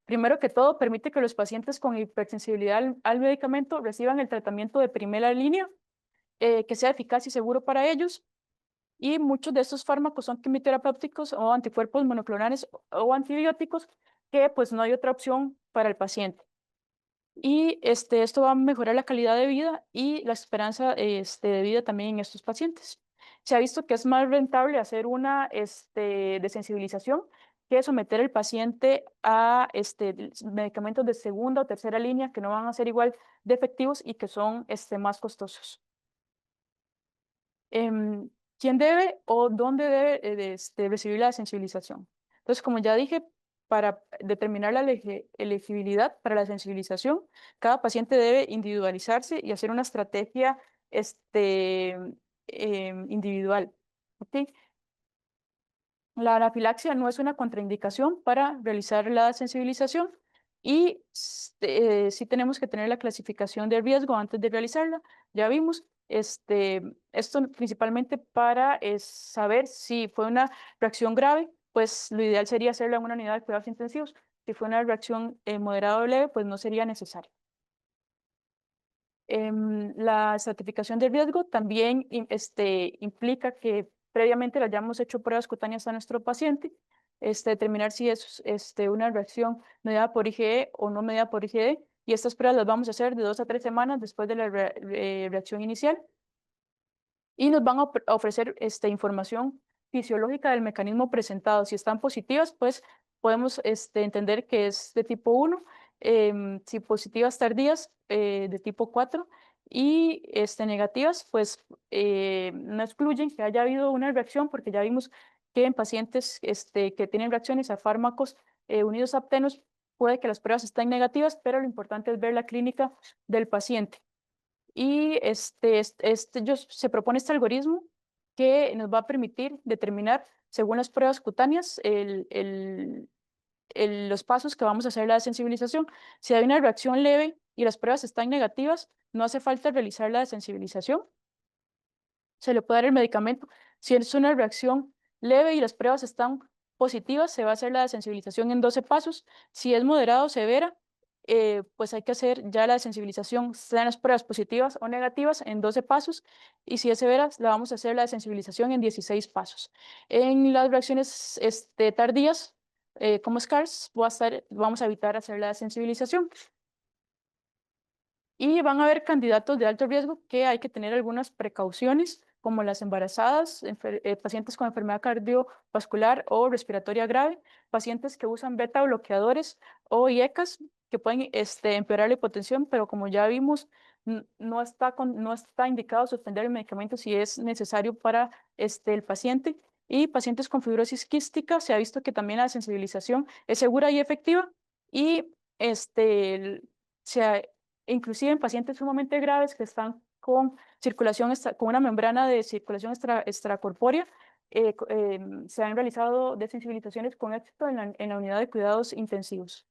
Primero que todo, permite que los pacientes con hipersensibilidad al medicamento reciban el tratamiento de primera línea, que sea eficaz y seguro para ellos. Y muchos de estos fármacos son quimioterapéuticos o anticuerpos monoclonales o antibióticos, que pues no hay otra opción para el paciente. Y esto va a mejorar la calidad de vida y la esperanza de vida también en estos pacientes. Se ha visto que es más rentable hacer una desensibilización que someter al paciente a medicamentos de segunda o tercera línea que no van a ser igual de efectivos y que son más costosos. ¿Quién debe o dónde debe recibir la sensibilización? Entonces, como ya dije, para determinar la elegibilidad para la sensibilización, cada paciente debe individualizarse y hacer una estrategia individual. ¿Ok? La anafilaxia no es una contraindicación para realizar la sensibilización y sí tenemos que tener la clasificación de riesgo antes de realizarla. Ya vimos, esto principalmente para saber si fue una reacción grave, pues lo ideal sería hacerla en una unidad de cuidados intensivos. Si fue una reacción moderada o leve, pues no sería necesario. La estratificación de riesgo también implica que previamente le hayamos hecho pruebas cutáneas a nuestro paciente, determinar si es una reacción mediada por IgE o no mediada por IgE, y estas pruebas las vamos a hacer de 2 a 3 semanas después de la reacción inicial. Y nos van a ofrecer información fisiológica del mecanismo presentado. Si están positivas, pues podemos entender que es de tipo 1, si positivas tardías, de tipo 4, y negativas, pues no excluyen que haya habido una reacción, porque ya vimos que en pacientes que tienen reacciones a fármacos unidos aptenos, puede que las pruebas estén negativas, pero lo importante es ver la clínica del paciente. Y se propone este algoritmo que nos va a permitir determinar, según las pruebas cutáneas, los pasos que vamos a hacer la sensibilización. Si hay una reacción leve y las pruebas están negativas, no hace falta realizar la sensibilización. Se le puede dar el medicamento. Si es una reacción leve y las pruebas están positivas, se va a hacer la desensibilización en 12 pasos. Si es moderado o severa, pues hay que hacer ya la desensibilización, sean las pruebas positivas o negativas, en 12 pasos. Y si es severa, la vamos a hacer la desensibilización en 16 pasos. En las reacciones tardías, como SCARS, vamos a evitar hacer la desensibilización. Y van a haber candidatos de alto riesgo que hay que tener algunas precauciones, como las embarazadas, pacientes con enfermedad cardiovascular o respiratoria grave, pacientes que usan beta bloqueadores o IECAS, que pueden empeorar la hipotensión, pero como ya vimos, no está indicado suspender el medicamento si es necesario para el paciente. Y pacientes con fibrosis quística, se ha visto que también la sensibilización es segura y efectiva. Y se ha inclusive en pacientes sumamente graves que están con con una membrana de circulación extracorpórea, se han realizado desensibilizaciones con éxito en la unidad de cuidados intensivos.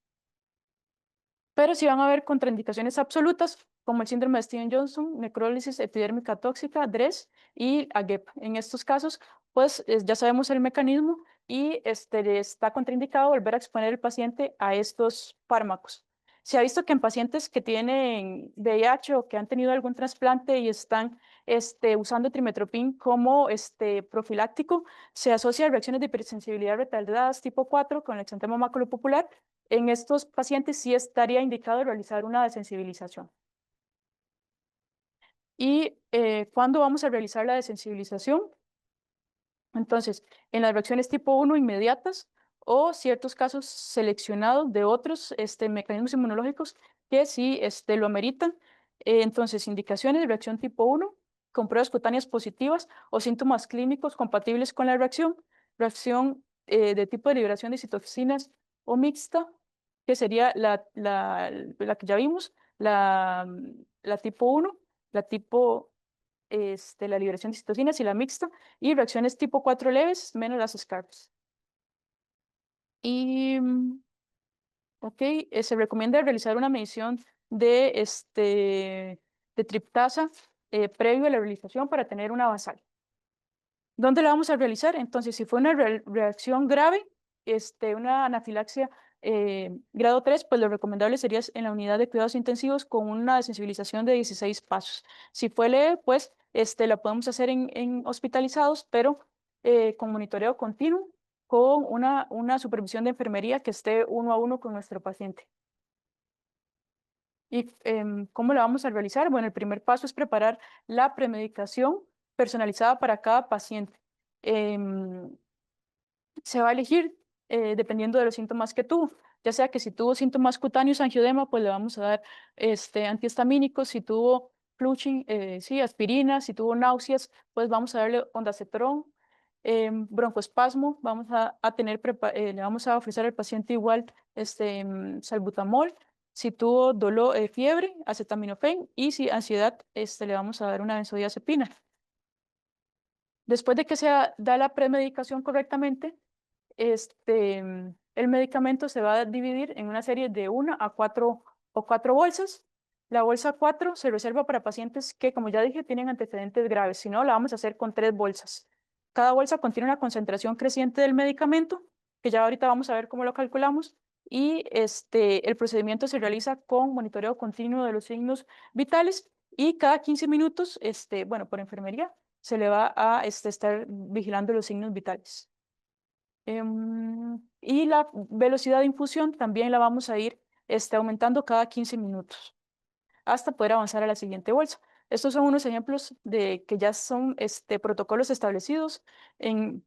Pero sí van a haber contraindicaciones absolutas, como el síndrome de Steven-Johnson, necrólisis epidérmica tóxica, DRES y AGEP. En estos casos, pues ya sabemos el mecanismo y está contraindicado volver a exponer al paciente a estos fármacos. Se ha visto que en pacientes que tienen VIH o que han tenido algún trasplante y están usando trimetoprim como profiláctico, se asocia a reacciones de hipersensibilidad retardadas tipo 4 con el exantema maculopapular. En estos pacientes sí estaría indicado realizar una desensibilización. ¿Y cuándo vamos a realizar la desensibilización? Entonces, en las reacciones tipo 1 inmediatas o ciertos casos seleccionados de otros mecanismos inmunológicos que sí lo ameritan. Entonces, indicaciones de reacción tipo 1 con pruebas cutáneas positivas o síntomas clínicos compatibles con la reacción de tipo de liberación de citoxinas o mixta, que sería la que ya vimos, la tipo 1, la tipo la liberación de citocinas y la mixta, y reacciones tipo 4 leves, menos las SCARPs. Y, ok, se recomienda realizar una medición de triptasa previo a la realización para tener una basal. ¿Dónde la vamos a realizar? Entonces, si fue una reacción grave, una anafilaxia grado 3, pues lo recomendable sería en la unidad de cuidados intensivos con una desensibilización de 16 pasos. Si fue leve, pues la podemos hacer en hospitalizados, pero con monitoreo continuo, con una supervisión de enfermería que esté uno a uno con nuestro paciente. ¿Y cómo la vamos a realizar? Bueno, el primer paso es preparar la premedicación personalizada para cada paciente. Em, Se va a elegir dependiendo de los síntomas que tuvo, ya sea que si tuvo síntomas cutáneos, angioedema, pues le vamos a dar antihistamínicos; si tuvo flushing, sí, aspirina; si tuvo náuseas, pues vamos a darle ondansetron; broncoespasmo, le vamos a ofrecer al paciente igual salbutamol; si tuvo dolor, fiebre, acetaminofén; y si ansiedad, le vamos a dar una benzodiazepina. Después de que se da la premedicación correctamente, el medicamento se va a dividir en una serie de 1 a 4 bolsas. La bolsa 4 se reserva para pacientes que, como ya dije, tienen antecedentes graves. Si no, la vamos a hacer con 3 bolsas. Cada bolsa contiene una concentración creciente del medicamento, que ya ahorita vamos a ver cómo lo calculamos. Y el procedimiento se realiza con monitoreo continuo de los signos vitales, y cada 15 minutos, bueno, por enfermería, se le va a estar vigilando los signos vitales. Y la velocidad de infusión también la vamos a ir aumentando cada 15 minutos hasta poder avanzar a la siguiente bolsa. Estos son unos ejemplos de que ya son protocolos establecidos en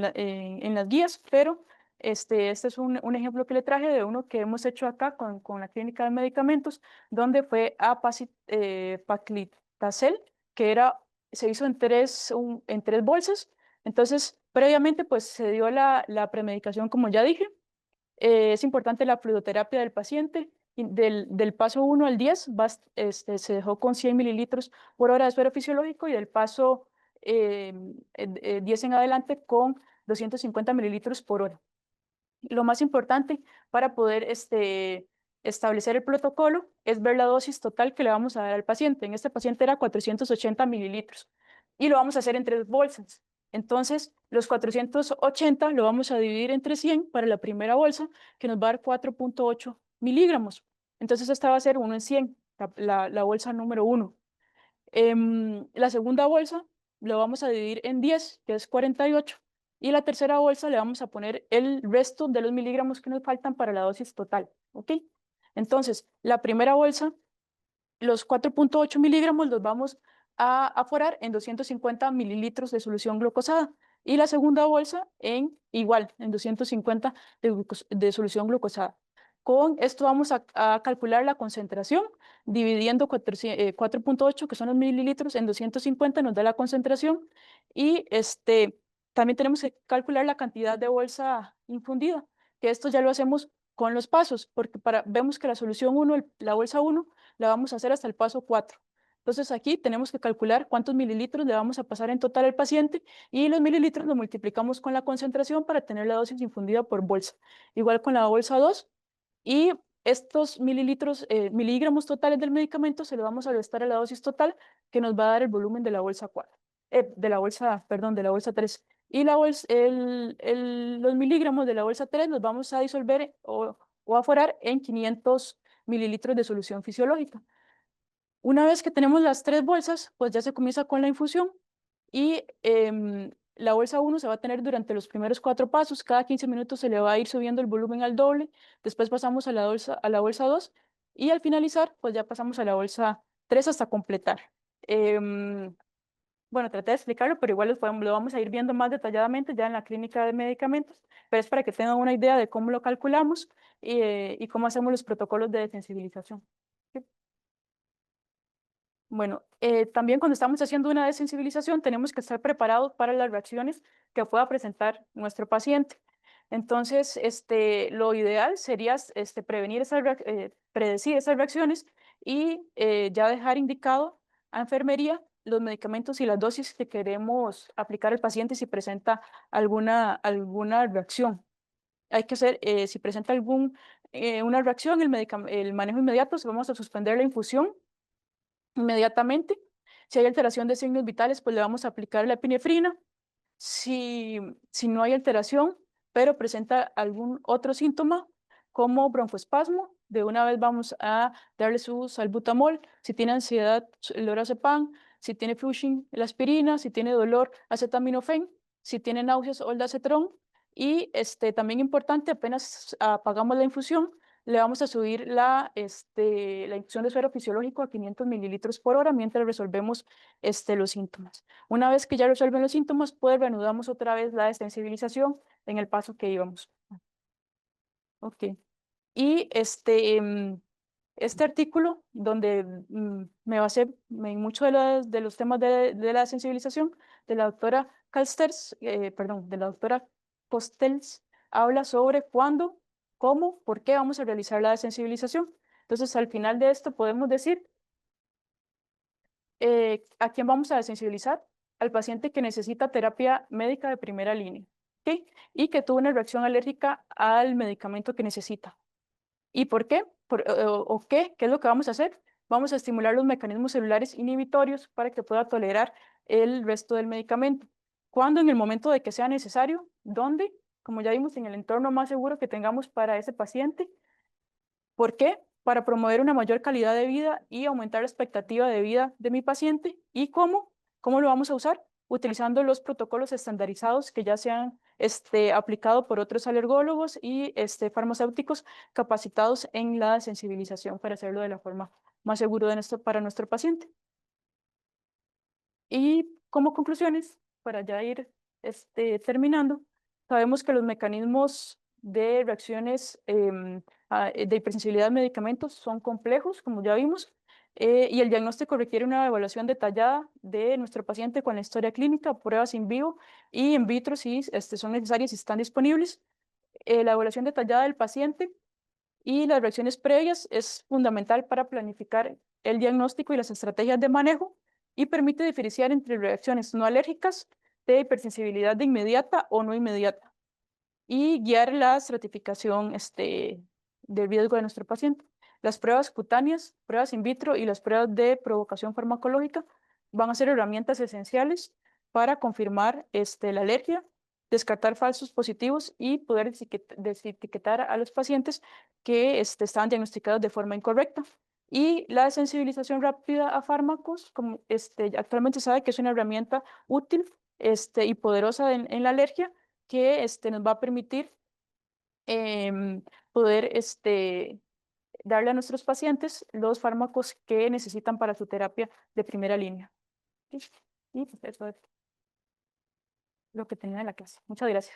las guías, pero este es un ejemplo que le traje de uno que hemos hecho acá con la clínica de medicamentos, donde fue paclitaxel, que se hizo en tres bolsas. Entonces, previamente, pues se dio la premedicación, como ya dije. Es importante la fluidoterapia del paciente. Y del paso 1 al 10 se dejó con 100 mililitros por hora de suero fisiológico, y del paso 10 en adelante con 250 mililitros por hora. Lo más importante para poder establecer el protocolo es ver la dosis total que le vamos a dar al paciente. En este paciente era 480 mililitros y lo vamos a hacer en 3 bolsas. Entonces, los 480 lo vamos a dividir entre 100 para la primera bolsa, que nos va a dar 4.8 miligramos. Entonces, esta va a ser 1 en 100, la bolsa número 1. La segunda bolsa lo vamos a dividir en 10, que es 48. Y la tercera bolsa le vamos a poner el resto de los miligramos que nos faltan para la dosis total. ¿Ok? Entonces, la primera bolsa, los 4.8 miligramos los vamos a aforar en 250 mililitros de solución glucosada. Y la segunda bolsa en 250 de solución glucosada. Con esto vamos a calcular la concentración, dividiendo 4.8, que son los mililitros, en 250, nos da la concentración. Y también tenemos que calcular la cantidad de bolsa infundida, que esto ya lo hacemos con los pasos, porque vemos que la solución 1, la bolsa 1, la vamos a hacer hasta el paso 4. Entonces aquí tenemos que calcular cuántos mililitros le vamos a pasar en total al paciente, y los mililitros lo multiplicamos con la concentración para tener la dosis infundida por bolsa. Igual con la bolsa 2, y estos miligramos totales del medicamento se lo vamos a restar a la dosis total, que nos va a dar el volumen de la bolsa 4, perdón, de la bolsa 3. Y los miligramos de la bolsa 3 los vamos a disolver o aforar en 500 mililitros de solución fisiológica. Una vez que tenemos las 3 bolsas, pues ya se comienza con la infusión, y la bolsa 1 se va a tener durante los primeros 4 pasos. Cada 15 minutos se le va a ir subiendo el volumen al doble. Después pasamos a la bolsa 2, y al finalizar, pues ya pasamos a la bolsa 3 hasta completar. Bueno, traté de explicarlo, pero igual lo vamos a ir viendo más detalladamente ya en la clínica de medicamentos, pero es para que tengan una idea de cómo lo calculamos y cómo hacemos los protocolos de desensibilización. Bueno, también cuando estamos haciendo una desensibilización tenemos que estar preparados para las reacciones que pueda presentar nuestro paciente. Entonces, lo ideal sería predecir esas reacciones, y ya dejar indicado a enfermería los medicamentos y las dosis que queremos aplicar al paciente si presenta alguna reacción. Hay que hacer, si presenta una reacción, el manejo inmediato, vamos a suspender la infusión inmediatamente. Si hay alteración de signos vitales, pues le vamos a aplicar la epinefrina. Si no hay alteración, pero presenta algún otro síntoma, como broncoespasmo, de una vez vamos a darle su salbutamol. Si tiene ansiedad, el lorazepam. Si tiene Flushing, la aspirina. Si tiene dolor, acetaminofén. Si tiene náuseas, oldacetrón. Y también importante, apenas apagamos la infusión, le vamos a subir la infusión de suero fisiológico a 500 mililitros por hora mientras resolvemos los síntomas. Una vez que ya resuelven los síntomas, pues reanudamos otra vez la desensibilización en el paso que íbamos. Ok. Y este artículo, donde me basé en muchos de los temas de la sensibilización, de la doctora de la doctora Costels, habla sobre cuándo, cómo, por qué vamos a realizar la desensibilización. Entonces, al final de esto podemos decir ¿a quién vamos a desensibilizar? Al paciente que necesita terapia médica de primera línea, ¿ok? Y que tuvo una reacción alérgica al medicamento que necesita. ¿Y por qué? ¿O qué? ¿Qué es lo que vamos a hacer? Vamos a estimular los mecanismos celulares inhibitorios para que pueda tolerar el resto del medicamento. ¿Cuándo? En el momento de que sea necesario. ¿Dónde? Como ya vimos, en el entorno más seguro que tengamos para ese paciente. ¿Por qué? Para promover una mayor calidad de vida y aumentar la expectativa de vida de mi paciente. ¿Y cómo? ¿Cómo lo vamos a usar? Utilizando los protocolos estandarizados que ya se han aplicado por otros alergólogos y farmacéuticos capacitados en la sensibilización para hacerlo de la forma más segura para nuestro paciente. Y como conclusiones, para ya ir terminando, sabemos que los mecanismos de reacciones de hipersensibilidad a medicamentos son complejos, como ya vimos, y el diagnóstico requiere una evaluación detallada de nuestro paciente con la historia clínica, pruebas in vivo y in vitro si son necesarias y están disponibles. La evaluación detallada del paciente y las reacciones previas es fundamental para planificar el diagnóstico y las estrategias de manejo y permite diferenciar entre reacciones no alérgicas de hipersensibilidad de inmediata o no inmediata y guiar la estratificación del riesgo de nuestro paciente. Las pruebas cutáneas, pruebas in vitro y las pruebas de provocación farmacológica van a ser herramientas esenciales para confirmar la alergia, descartar falsos positivos y poder desetiquetar a los pacientes que estaban diagnosticados de forma incorrecta. Y la sensibilización rápida a fármacos, como actualmente se sabe que es una herramienta útil y poderosa en la alergia, que nos va a permitir poder darle a nuestros pacientes los fármacos que necesitan para su terapia de primera línea. Sí. Y pues eso es lo que tenía en la clase. Muchas gracias.